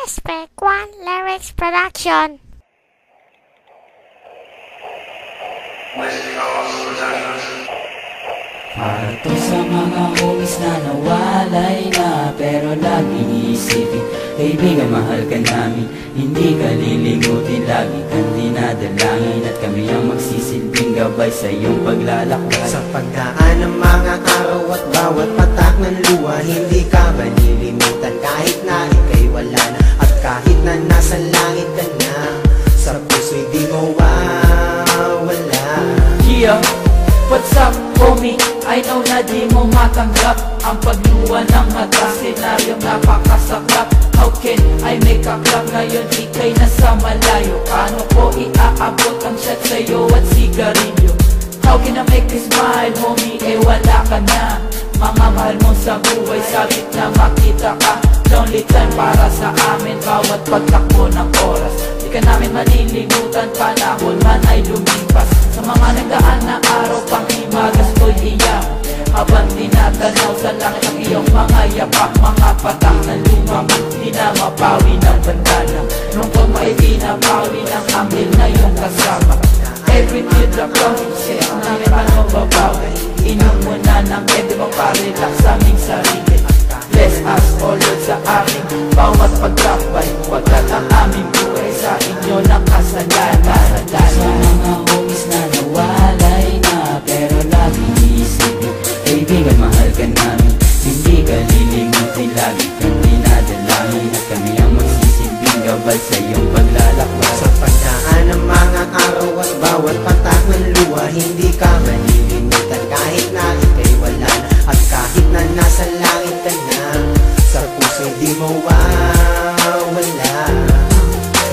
Spec One Lyrics Production. Para to sa mga homies na nawalay na, pero lagi iisipin, kaibigan mahal ka namin. Hindi ka lilimutin, lagi kang dinadalangin, at kami ang magsisilbing gabay sa iyong paglalakbay. Sa pagdaan ng mga araw at bawat patak ng luha, hindi ka malilimutan kahit na ika'y wala na, at kahit na nasa langit ka na, sa puso'y di mawawala. Yeah, what's up homie? I know na di mo matanggap ang pagluwa ng mata, senaryong napakasaklap. How can I make a clap ngayon ika'y nasa malayo? Paano ko iaabot ang shot sa'yo at sigarilyo? How can I make you smile homie? Eh wala ka na. Mga mahal mo sa buhay, sabit na makita ka. Lonely time para sa amin, bawat pagtakbo ng oras. Di ka namin malilimutan, panahon man ay lumipas. Sa mga nagdaan na araw, pang himagas ko'y iyak, habang tinatanaw sa langit ang iyong mga yapak. Mga patak na lumang di na mapawi ng bandana. Lungkot mo ay binabawi ng anghel na iyong kasama. Every teardrop from you, siya namin man mababawi. Inom mo na ng edi mo pa-relax sa aming sarili. Bless us, O Lord, sa aming bawat pagkakbay, pagkat ang aming buhay sa inyo nakasalanan. Sa mga homies na nawalay na, pero lagi iisipin, kaibigan mahal ka namin. Hindi ka lilimutin, lagi kang dinadalangin, at kami ang magsisilbing gabay sa iyong paglalakbay. Sa pagdaan ng mga araw at bawat patak ng luha, hindi ka malilimutan kahit na ika'y wala na, at kahit na nasa langit ka na, sa puso'y di mawawala.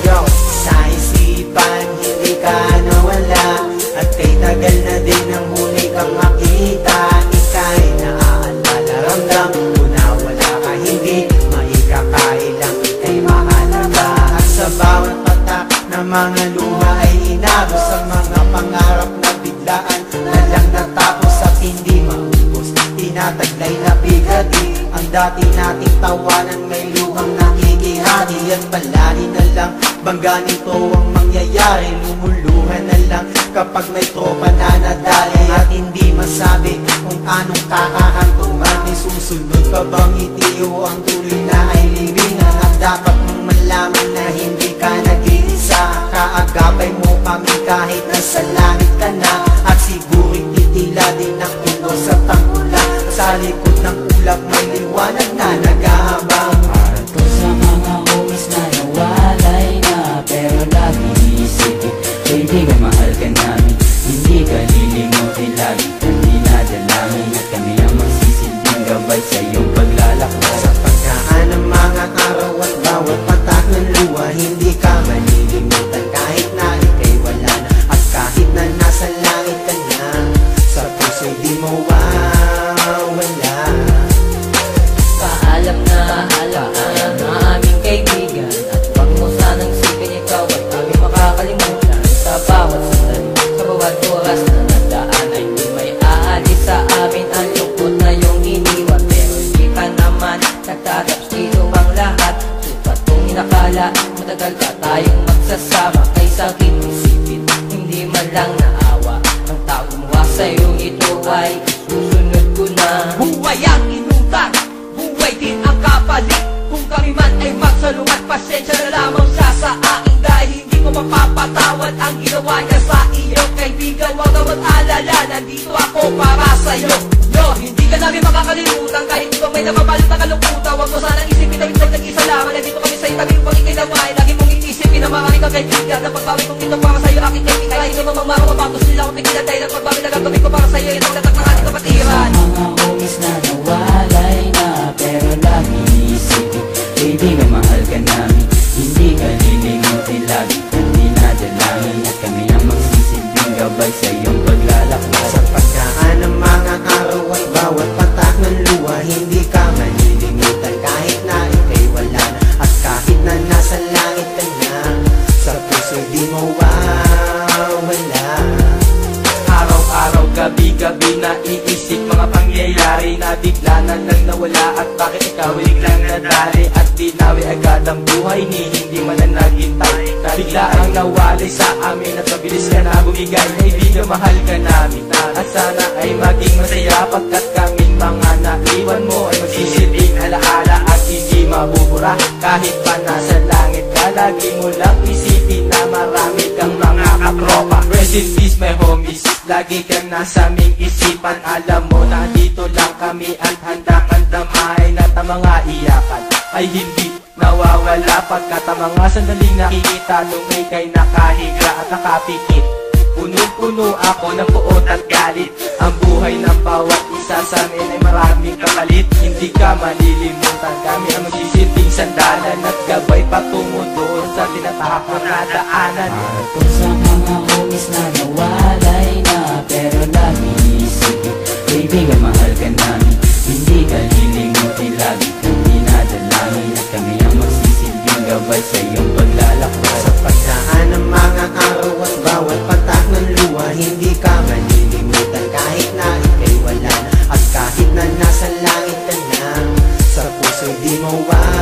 Yo, sa isipan hindi ka nawala, at kay tagal na din ang huli kang makita. Ika'y naaalala, ramdam mo na wala ka, hindi maikakailang ika'y mahalaga. At sa bawat patak na mga luha ay inabot, sa mga pangarap na biglaan na lang natapos at hindi maubos. Tinataglay na bigati ang dati nating tawanan, may luhang nakikihati, at palagi na lang bangga nito ang mangyayari. Lumuluhan na lang kapag may tropa na nadali, at hindi masabi kung anong kakahantungan. May susunod pa bang itiyo ang tuloy na ay libingan, at dapat mong malaman na hindi ka nag-iisa. Kaagapay mo kami kahit nasa langit ka na, at siguro'y titila din ang unos at ang ulan. Sa likod ng ulap may liwanag na nag-aabang. Para to sa mga homies na nawalay na, pero lagi iisipin, kaibigan mahal ka namin. Hindi ka lilimutin, lagi kang dinadalangin, at kami ang magsisilbing gabay sa iyong paglalakbay. Sa pagdaan ng mga araw at bawat patak ng luha, hindi ka malilimutan kahit na ika'y wala na, at kahit na nasa langit ka na, sa puso'y di mawawala. Paalam na aming kaibigan, at huwag mo sanang isipin ikaw at aming makakalimutan. Sa bawat sandali, sa bawat oras na nagdaan, ay di may aalis sa amin ang lungkot na iyong iniwan. Pero di ka naman nagtataps dito ang lahat, supat kong inakala matagal pa tayong magsasama. Kay sakit isipin, hindi man lang naawa ang taong gumawa sa'yo, ito ay susunod ko na. Buhay ang inutang, buhay din ang kapalit. Kung kami man ay magsalungat, pasensya na lamang siya sa akin, dahil hindi ko mapapatawad ang ginawa niya sa iyo. Kaibigan, huwag ka mag-alala, nandito ako para sa'yo. Yo, hindi ka namin makakalimutan, kahit ikaw may nakabalot na kalungkutan. Huwag mo sanang isipin na ito'y nag-isa lamang. Nandito kami sa'yo, tabi yung pag-ikinaway. Lagi mong iisipin na marami kang kaibigan, na pagbawi kong ito para sa'yo aking kaibigan. Kahit ito mamang makapapatos nila akong pigilan, dahil ang pagbawi na gagawin ko para sa'yo, itong tatak ng ating kapatiran. Sa mga homies na nawalay na, pero lagi iisipin, kaibigan mahal ka namin. Hindi ka lilimutin, lagi kang dinadalangin, at kami ang magsisilbing gabay sa iyong paglalakbay. Sa pagdaan ng mga araw at bawat patak ng luha, hindi ka malilimutan kahit na ika'y wala na, at kahit na nasa langit ka na, sa puso'y di mawawala. Araw-araw, gabi-gabi agad ang buhay ni hindi man na naghintay. Bigla ang nawalay sa amin at mabilis ka na bumigay. Kaibigan, mahal ka namin at sana ay maging masaya, pagkat kaming mga naiwan mo ay magsisilbing alaala at hindi mabubura. Kahit pa nasa langit ka, lagi mo lang isipin na marami kang mga katropa. Rest in peace my homies, lagi kang nasa aming isipan. Alam mo na dito lang kami at handa kang damahin at ang mga iyakan ay hindi nawawala, pagkat ang mga sandaling nakikita nung ika'y nakahiga at nakapikit. Puno-puno ako ng puot at galit. Ang buhay ng bawat isa sa amin ay maraming kapalit. Hindi ka malilimutan, kami ang magsisilbing sandalan at gabay patungo doon sa tinatahak na daanan. Kung sa mga homies na nawalay na, pero lagi isipin, kaibigan, mahal ka namin. Hindi ka lilimutin, lagi kang dinadalangin at kami ang magsisilbing gabay sa iyong paglalakbay. Sa pagdaan ng mga araw at bawat patak ng luha, hindi ka malilimutan kahit na ika'y wala na. At kahit na nasa langit ka na, sa puso'y di mawala.